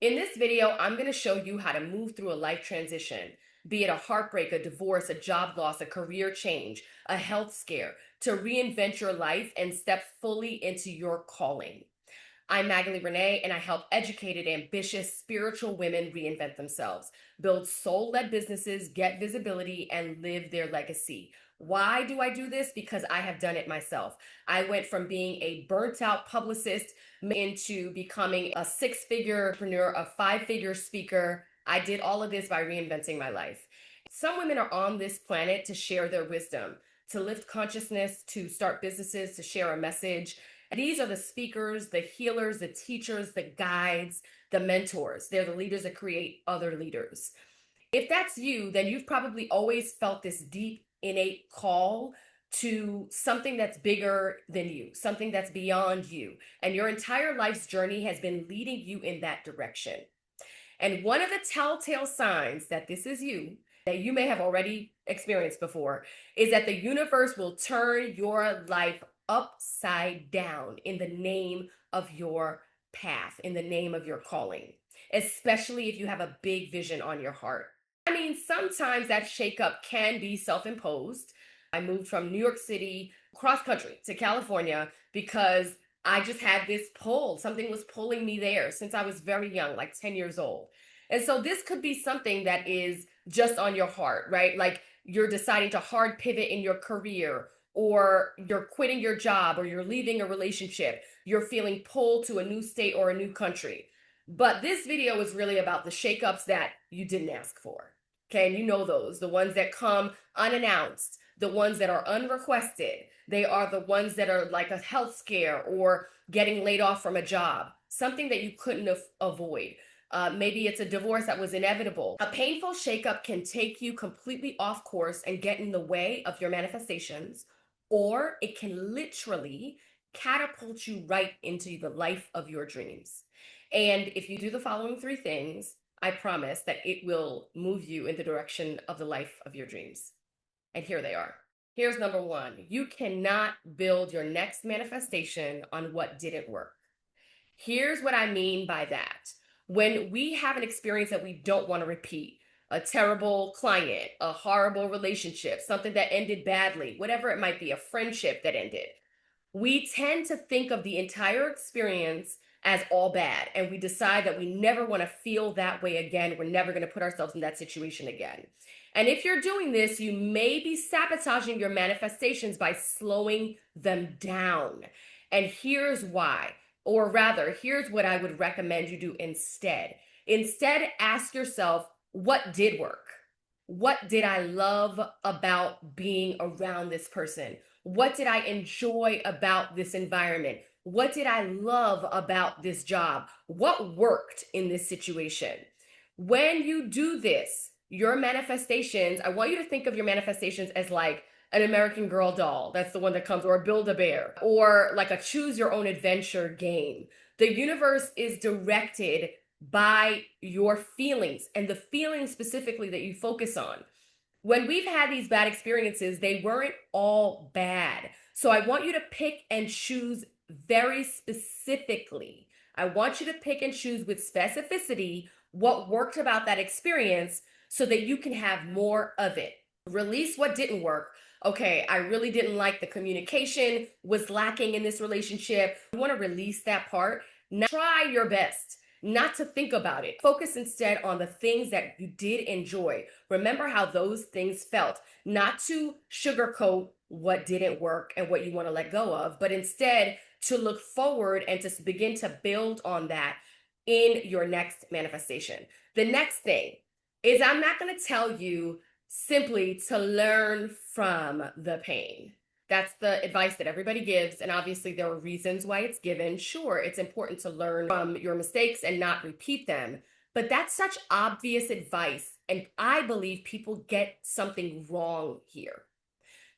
In this video, I'm going to show you how to move through a life transition, be it a heartbreak, a divorce, a job loss, a career change, a health scare, to reinvent your life and step fully into your calling. I'm Magdalene Renee, and I help educated, ambitious, spiritual women reinvent themselves, build soul led businesses, get visibility, and live their legacy. Why do I do this? Because I have done it myself. I went from being a burnt out publicist into becoming a six-figure entrepreneur, a five-figure speaker. I did all of this by reinventing my life. Some women are on this planet to share their wisdom, to lift consciousness, to start businesses, to share a message. These are the speakers, the healers, the teachers, the guides, the mentors. They're the leaders that create other leaders. If that's you, then you've probably always felt this deep, innate call to something that's bigger than you, something that's beyond you. And your entire life's journey has been leading you in that direction. And one of the telltale signs that this is you, that you may have already experienced before, is that the universe will turn your life upside down in the name of your path, in the name of your calling, especially if you have a big vision on your heart. I mean, sometimes that shakeup can be self-imposed. I moved from New York City cross country to California because I just had this pull. Something was pulling me there since I was very young, like 10 years old. And so this could be something that is just on your heart, right? Like you're deciding to hard pivot in your career, or you're quitting your job, or you're leaving a relationship. You're feeling pulled to a new state or a new country. But this video is really about the shakeups that you didn't ask for. Okay, and you know those, the ones that come unannounced, the ones that are unrequested. They are the ones that are like a health scare or getting laid off from a job, something that you couldn't avoid. Maybe it's a divorce that was inevitable. A painful shakeup can take you completely off course and get in the way of your manifestations, or it can literally catapult you right into the life of your dreams. And if you do the following three things, I promise that it will move you in the direction of the life of your dreams. And here they are. Here's number one. You cannot build your next manifestation on what didn't work. Here's what I mean by that. When we have an experience that we don't want to repeat, a terrible client, a horrible relationship, something that ended badly, whatever it might be, a friendship that ended, we tend to think of the entire experience as all bad, and we decide that we never want to feel that way again. We're never going to put ourselves in that situation again. And if you're doing this, you may be sabotaging your manifestations by slowing them down. And here's why, or rather, here's what I would recommend you do instead. Instead, ask yourself, what did work? What did I love about being around this person? What did I enjoy about this environment? What did I love about this job? What worked in this situation? When you do this, your manifestations, I want you to think of your manifestations as like an American Girl doll. That's the one that comes, or a Build-A-Bear, or like a choose your own adventure game. The universe is directed by your feelings, and the feelings specifically that you focus on. When we've had these bad experiences, they weren't all bad. So I want you to pick and choose very specifically. I want you to pick and choose with specificity what worked about that experience so that you can have more of it. Release what didn't work. Okay, I really didn't like the communication was lacking in this relationship. You want to release that part. Now try your best not to think about it. Focus instead on the things that you did enjoy. Remember how those things felt. Not to sugarcoat what didn't work and what you want to let go of, but instead to look forward and to begin to build on that in your next manifestation. The next thing is, I'm not going to tell you simply to learn from the pain. That's the advice that everybody gives. And obviously there are reasons why it's given. Sure, it's important to learn from your mistakes and not repeat them. But that's such obvious advice. And I believe people get something wrong here.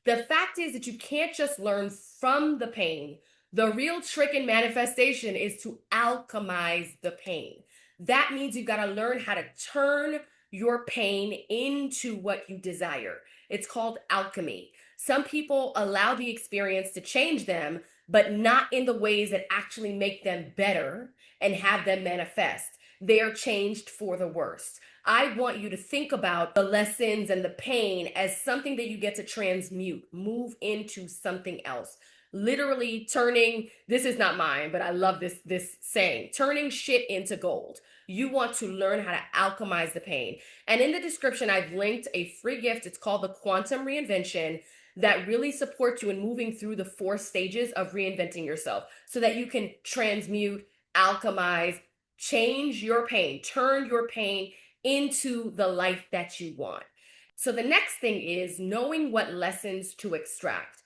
The fact is that you can't just learn from the pain. The real trick in manifestation is to alchemize the pain. That means you've got to learn how to turn your pain into what you desire. It's called alchemy. Some people allow the experience to change them, but not in the ways that actually make them better and have them manifest. they are changed for the worst. I want you to think about the lessons and the pain as something that you get to transmute, move into something else. Literally turning, this is not mine, but I love this saying, turning shit into gold. You want to learn how to alchemize the pain. And in the description, I've linked a free gift. It's called the Quantum Reinvention, that really supports you in moving through the 4 stages of reinventing yourself so that you can transmute, alchemize, change your pain, turn your pain into the life that you want. So the next thing is knowing what lessons to extract.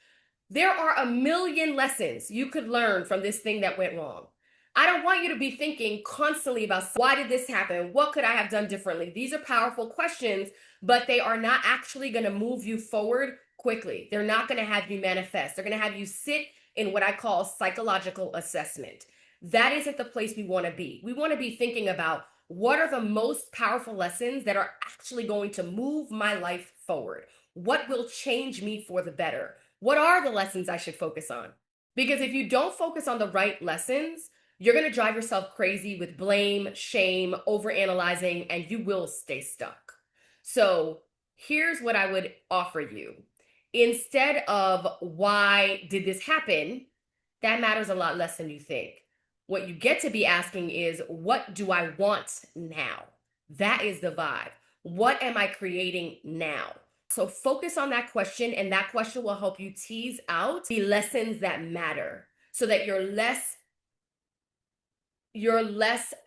There are a million lessons you could learn from this thing that went wrong. I don't want you to be thinking constantly about why did this happen? What could I have done differently? These are powerful questions, but they are not actually going to move you forward quickly. They're not going to have you manifest. They're going to have you sit in what I call psychological assessment. That isn't the place we want to be. We want to be thinking about what are the most powerful lessons that are actually going to move my life forward? What will change me for the better? What are the lessons I should focus on? Because if you don't focus on the right lessons, you're going to drive yourself crazy with blame, shame, overanalyzing, and you will stay stuck. So here's what I would offer you. Instead of why did this happen, that matters a lot less than you think. What you get to be asking is, what do I want now? That is the vibe. What am I creating now? So focus on that question, and that question will help you tease out the lessons that matter so that you're less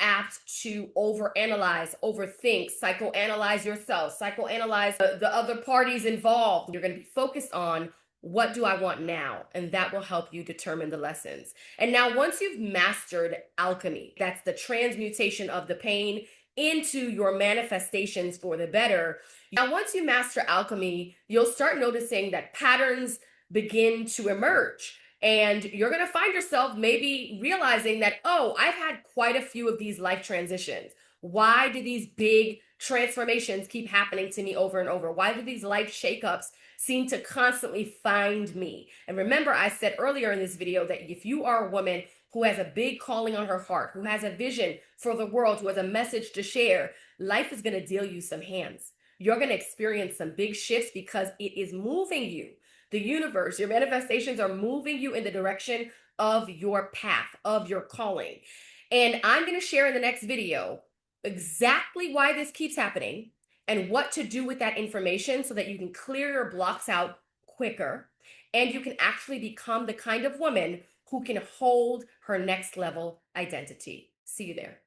apt to overanalyze, overthink, psychoanalyze yourself, psychoanalyze the other parties involved. You're going to be focused on what do I want now? And that will help you determine the lessons. And now, once you've mastered alchemy, that's the transmutation of the pain into your manifestations for the better. Now, once you master alchemy, you'll start noticing that patterns begin to emerge. And you're going to find yourself maybe realizing that, oh, I've had quite a few of these life transitions. Why do these big transformations keep happening to me over and over? Why do these life shakeups seem to constantly find me? And remember, I said earlier in this video that if you are a woman who has a big calling on her heart, who has a vision for the world, who has a message to share, life is going to deal you some hands. You're going to experience some big shifts because it is moving you. The universe, your manifestations are moving you in the direction of your path, of your calling. And I'm going to share in the next video exactly why this keeps happening and what to do with that information so that you can clear your blocks out quicker and you can actually become the kind of woman who can hold her next level identity. See you there.